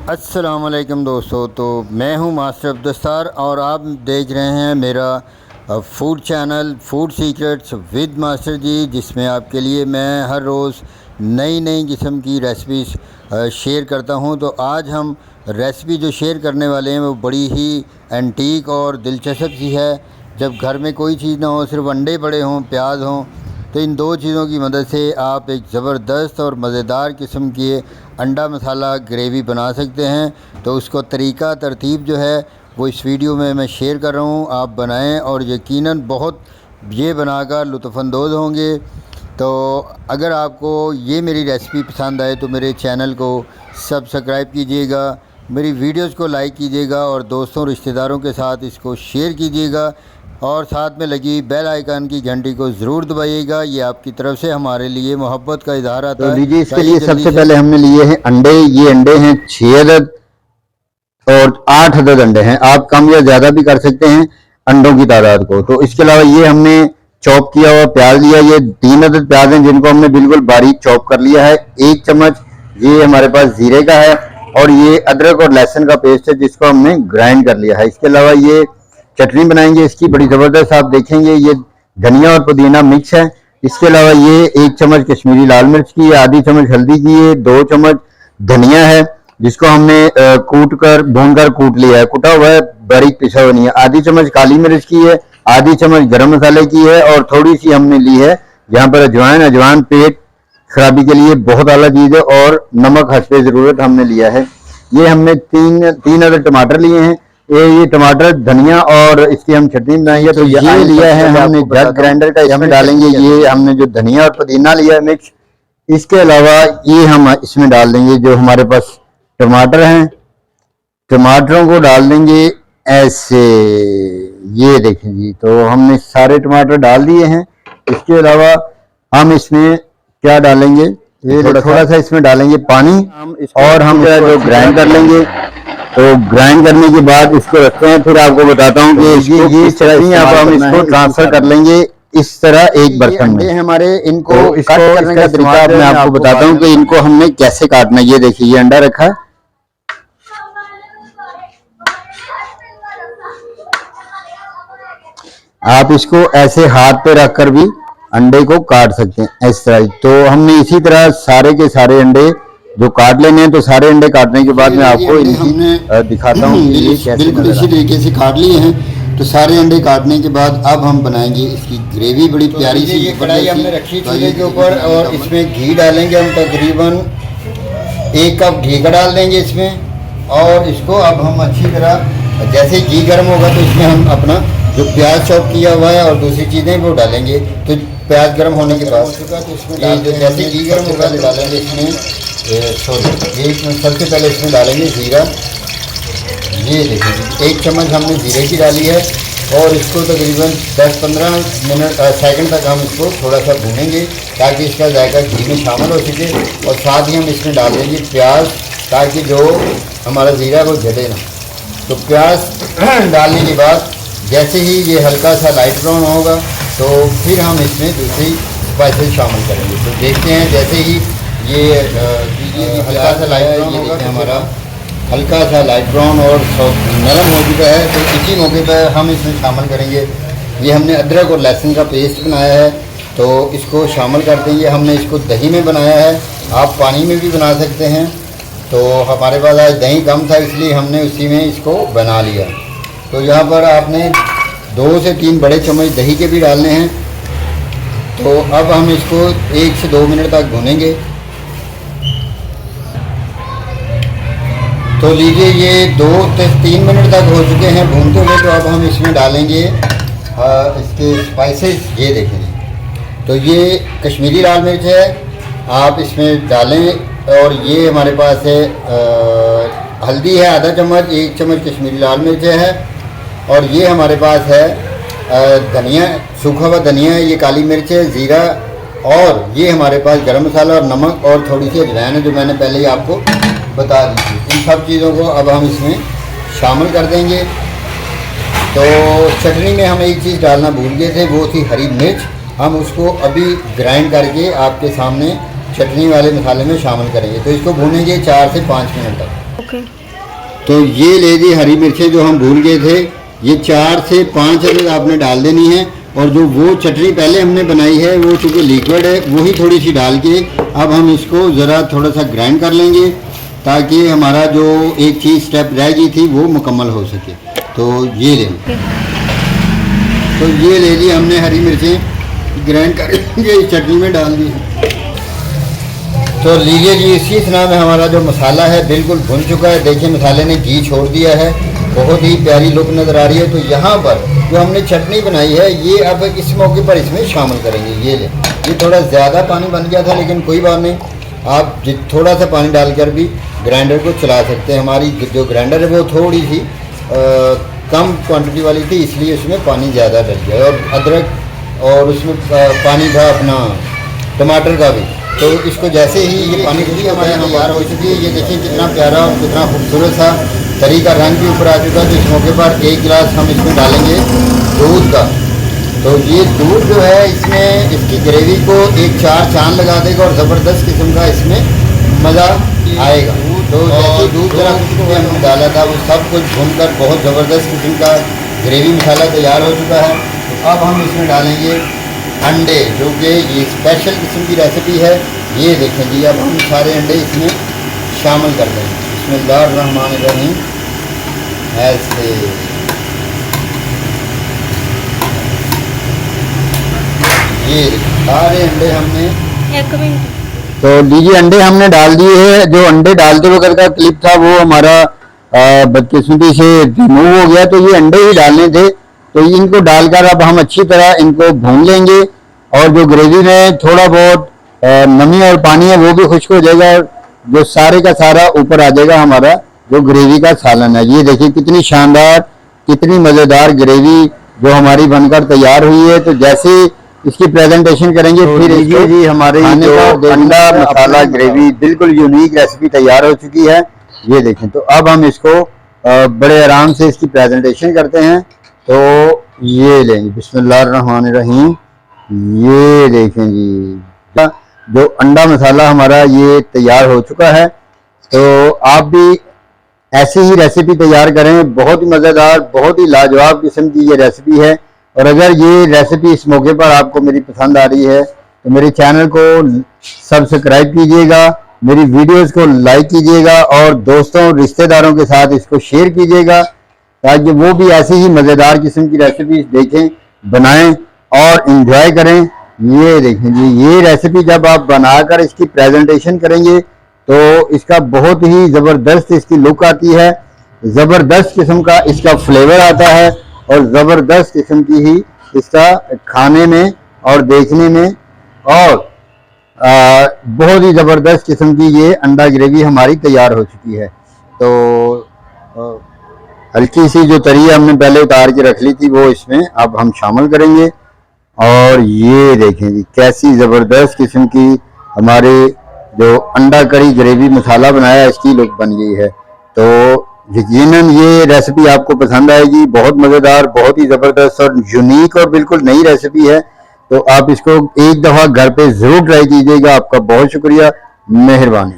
अस्सलाम वालेकुम दोस्तों। तो मैं हूं मास्टर अब्दुस्तार और आप देख रहे हैं मेरा food channel food secrets with master ji, जिसमें आपके लिए मैं हर रोज़ नई नई किस्म की रेसिपीज़ शेयर करता हूं। तो आज हम रेसिपी जो शेयर करने वाले हैं वो बड़ी ही एंटीक और दिलचस्प सी है। जब घर में कोई चीज़ ना हो, सिर्फ अंडे पड़े हों, प्याज हों, तो इन दो चीज़ों की मदद से आप एक ज़बरदस्त और मज़ेदार किस्म की अंडा मसाला ग्रेवी बना सकते हैं। तो उसको तरीक़ा तरतीब जो है वो इस वीडियो में मैं शेयर कर रहा हूँ। आप बनाएं और यकीनन बहुत ये बनाकर लुत्फ़अंदोज़ होंगे। तो अगर आपको ये मेरी रेसिपी पसंद आए तो मेरे चैनल को सब्सक्राइब कीजिएगा, मेरी वीडियोज़ को लाइक कीजिएगा और दोस्तों रिश्तेदारों के साथ इसको शेयर कीजिएगा और साथ में लगी बेल आइकन की घंटी को ज़रूर दबाइएगा। ये आपकी तरफ से हमारे लिए मोहब्बत का इजहार आता है। तो लीजिए, इसके लिए सबसे पहले हमने लिए हैं अंडे। ये अंडे हैं 6 अदद और 8 अदद अंडे हैं। आप कम या ज़्यादा भी कर सकते हैं अंडों की तादाद को। तो इसके अलावा ये हमने चॉप किया हुआ प्याज लिया। ये 3 अदद प्याज हैं जिनको हमने बिल्कुल बारीक चॉप कर लिया है। 1 चम्मच ये हमारे पास जीरे का है और ये अदरक और लहसुन का पेस्ट है जिसको हमने ग्राइंड कर लिया है। इसके अलावा ये चटनी बनाएंगे, इसकी बड़ी ज़बरदस्त आप देखेंगे। ये धनिया और पुदीना मिक्स है। इसके अलावा ये 1 चम्मच कश्मीरी लाल मिर्च की है, आधी चम्मच हल्दी की है, 2 चम्मच धनिया है जिसको हमने भून कर कूट लिया है, कुटा हुआ है, बारीक पिसा हुआ नहीं है। आधी चम्मच काली मिर्च की है, आधी चम्मच गरम मसाले की है और थोड़ी सी हमने ली है यहाँ पर अजवाइन। अजवाइन पेट खराबी के लिए बहुत आला चीज़ है। और नमक हस्बे ज़रूरत हमने लिया है। ये हमने तीन अदद टमाटर लिए हैं। ये टमाटर धनिया और इसकी हम चटनी बनाएंगे। तो ये लिया है हमने जग ग्राइंडर का, इसमें डालेंगे। ये हमने जो धनिया और पुदीना लिया है मिक्स। इसके अलावा ये हम इसमें डाल देंगे जो हमारे पास टमाटर हैं, टमाटरों को डाल देंगे ऐसे। ये देखें जी, तो हमने सारे टमाटर डाल दिए हैं। इसके अलावा हम इसमें क्या डालेंगे, ये थोड़ा सा इसमें डालेंगे पानी और हम जो ग्राइंड कर लेंगे। तो ग्राइंड करने के बाद इसको रखते हैं। फिर आपको बताता हूँ कि ये चटनी आप हम इसको ट्रांसफर कर लेंगे इस तरह एक बर्तन में। हमारे इनको कट करने का तरीका मैं आपको बताता हूँ कि इनको हमने कैसे काटना है। ये देखिए, ये अंडा रखा है, आप इसको ऐसे हाथ पे रखकर भी अंडे को काट सकते हैं इस तरह। तो हमने इसी तरह सारे के सारे अंडे जो काट लेने हैं। तो सारे अंडे काटने के बाद मैं आपको इनकी दिखाता हूँ कि ये कैसे बिल्कुल इसी तरीके से काट लिए हैं। तो सारे अंडे काटने के बाद अब हम बनाएंगे इसकी ग्रेवी। बड़ी प्यारी सी ये कढ़ाई हमने रखी चूल्हे के ऊपर और इसमें घी डालेंगे हम। तकरीबन 1 कप घी का डाल देंगे इसमें। और इसको अब हम अच्छी तरह, जैसे घी गर्म होगा तो इसमें हम अपना जो प्याज चॉप किया हुआ है और दूसरी चीज़ें वो डालेंगे। तो प्याज गर्म होने के बाद तो इसमें जैसे घी गर्म होगा तो डालेंगे इसमें सबसे पहले इसमें डालेंगे जीरा। ये देखिए 1 चम्मच हमने जीरे की डाली है और इसको तकरीबन 10-15 सेकंड तक हम इसको थोड़ा सा भूनेंगे ताकि इसका जायका घी में शामिल हो सके। और साथ ही हम इसमें डाल देंगे प्याज ताकि जो हमारा जीरा वो जले ना। तो प्याज डालने के बाद जैसे ही ये हल्का सा लाइट ब्राउन होगा तो फिर हम इसमें दूसरी स्पाइसेस शामिल करेंगे। तो देखते हैं जैसे ही ये हल्का सा लाइट ब्राउन होगा, हमारा हल्का सा लाइट ब्राउन और नरम हो चुका है। तो इसी मौके पर हम इसमें शामिल करेंगे, ये हमने अदरक और लहसुन का पेस्ट बनाया है तो इसको शामिल कर देंगे। हमने इसको दही में बनाया है, आप पानी में भी बना सकते हैं। तो हमारे पास आज दही कम था इसलिए हमने उसी में इसको बना लिया। तो यहाँ पर आपने 2 से 3 बड़े चम्मच दही के भी डालने हैं। तो अब हम इसको 1 से 2 मिनट तक भूनेंगे। तो लीजिए, ये 2 से 3 मिनट तक हो चुके हैं भूनते हुए। तो अब हम इसमें डालेंगे इसके स्पाइसेस। ये देखें, तो ये कश्मीरी लाल मिर्च है, आप इसमें डालें। और ये हमारे पास है हल्दी है आधा चम्मच, 1 चम्मच कश्मीरी लाल मिर्च है और ये हमारे पास है धनिया, सूखा हुआ धनिया है, ये काली मिर्च है, ज़ीरा और ये हमारे पास गरम मसाला और नमक और थोड़ी सी अजवाइन है जो मैंने पहले ही आपको बता दी थी। इन सब चीज़ों को अब हम इसमें शामिल कर देंगे। तो चटनी में हम एक चीज़ डालना भूल गए थे, वो थी हरी मिर्च। हम उसको अभी ग्राइंड करके आपके सामने चटनी वाले मसाले में शामिल करेंगे। तो इसको भूनेंगे 4 से 5 मिनट तक। तो ये ले जी हरी मिर्चें जो हम भूल गए थे, ये 4 से 5 अदद आपने डाल देनी है। और जो वो चटनी पहले हमने बनाई है वो चूँकि लिक्विड है, वही थोड़ी सी डाल के अब हम इसको ज़रा थोड़ा सा ग्राइंड कर लेंगे ताकि हमारा जो एक चीज़ स्टेप रह गई थी वो मुकम्मल हो सके। तो ये ले, तो ये ले ली हमने हरी मिर्चें ग्राइंड करके इस चटनी में डाल दी। तो लीजिए जी, इसी तरह में हमारा जो मसाला है बिल्कुल भुन चुका है। देखिए मसाले ने घी छोड़ दिया है, बहुत ही प्यारी लुक नज़र आ रही है। तो यहाँ पर जो हमने चटनी बनाई है ये अब इस मौके पर इसमें शामिल करेंगे। ये ले, ये थोड़ा ज़्यादा पानी बन गया था लेकिन कोई बात नहीं, आप थोड़ा सा पानी डालकर भी ग्राइंडर को चला सकते हैं। हमारी जो ग्राइंडर है वो थोड़ी सी कम क्वांटिटी वाली थी, इसलिए उसमें पानी ज़्यादा डल गया। और अदरक और उसमें पानी था अपना टमाटर का भी। तो इसको जैसे ही ये पानी खुशी हमारे यहाँ तैयार हो चुकी है। ये देखिए कितना प्यारा और कितना खूबसूरत सा तरी का रंग भी ऊपर आ चुका है। तो इस मौके पर 1 गिलास हम इसमें डालेंगे दूध का। तो ये दूध जो है इसमें इसकी ग्रेवी को एक 4 चांद लगा देगा और ज़बरदस्त किस्म का इसमें मज़ा आएगा। तो जैसे दूध जरा हमने डाला था वो सब कुछ भूनकर बहुत ज़बरदस्त किस्म का ग्रेवी मसाला तैयार हो चुका है। तो अब हम इसमें डालेंगे अंडे, जो कि ये स्पेशल किस्म की रेसिपी है। ये देखें जी, अब हम सारे अंडे इसमें शामिल कर देंगे। बिस्मिल्लाहिर्रहमानिर्रहीम। ऐसे ये सारे अंडे हमने, एक मिनट, तो लीजिए अंडे हमने डाल दिए हैं। जो अंडे डालते वक्त का क्लिप था वो हमारा बदकिस्मती से रिमूव हो गया। तो ये अंडे ही डालने थे। तो इनको डालकर अब हम अच्छी तरह इनको भून लेंगे और जो ग्रेवी में थोड़ा बहुत नमी और पानी है वो भी खुश्क हो जाएगा और जो सारे का सारा ऊपर आ जाएगा हमारा जो ग्रेवी का सालन है। ये देखिए कितनी शानदार, कितनी मज़ेदार ग्रेवी जो हमारी बनकर तैयार हुई है। तो जैसे इसकी प्रेजेंटेशन करेंगे तो फिर इसको जी हमारी जो अंडा मसाला ग्रेवी बिल्कुल यूनिक रेसिपी तैयार हो चुकी है। ये देखें, तो अब हम इसको बड़े आराम से इसकी प्रेजेंटेशन करते हैं। तो ये लेंगे, बिस्मिल्लाहिर्रहमानिर्रहीम। ये देखें जी, जो अंडा मसाला हमारा ये तैयार हो चुका है। तो आप भी ऐसी ही रेसिपी तैयार करें, बहुत ही मज़ेदार, बहुत ही लाजवाब किस्म की ये रेसिपी है। और अगर ये रेसिपी इस मौके पर आपको मेरी पसंद आ रही है तो मेरे चैनल को सब्सक्राइब कीजिएगा, मेरी वीडियोस को लाइक कीजिएगा और दोस्तों रिश्तेदारों के साथ इसको शेयर कीजिएगा ताकि वो भी ऐसी ही मज़ेदार किस्म की रेसिपी देखें, बनाएं और इंजॉय करें। ये देखें जी, ये रेसिपी जब आप बनाकर इसकी प्रेजेंटेशन करेंगे तो इसका बहुत ही ज़बरदस्त इसकी लुक आती है, ज़बरदस्त किस्म का इसका फ्लेवर आता है और ज़बरदस्त किस्म की ही इसका खाने में और देखने में और बहुत ही ज़बरदस्त किस्म की ये अंडा ग्रेवी हमारी तैयार हो चुकी है। तो हल्की सी जो तरी हमने पहले उतार के रख ली थी वो इसमें अब हम शामिल करेंगे। और ये देखें जी कैसी ज़बरदस्त किस्म की हमारे जो अंडा करी ग्रेवी मसाला बनाया इसकी लुक बन गई है। तो यकीनन ये रेसिपी आपको पसंद आएगी, बहुत मज़ेदार, बहुत ही ज़बरदस्त और यूनिक और बिल्कुल नई रेसिपी है। तो आप इसको एक दफ़ा घर पे ज़रूर ट्राई कीजिएगा। आपका बहुत शुक्रिया, मेहरबानी।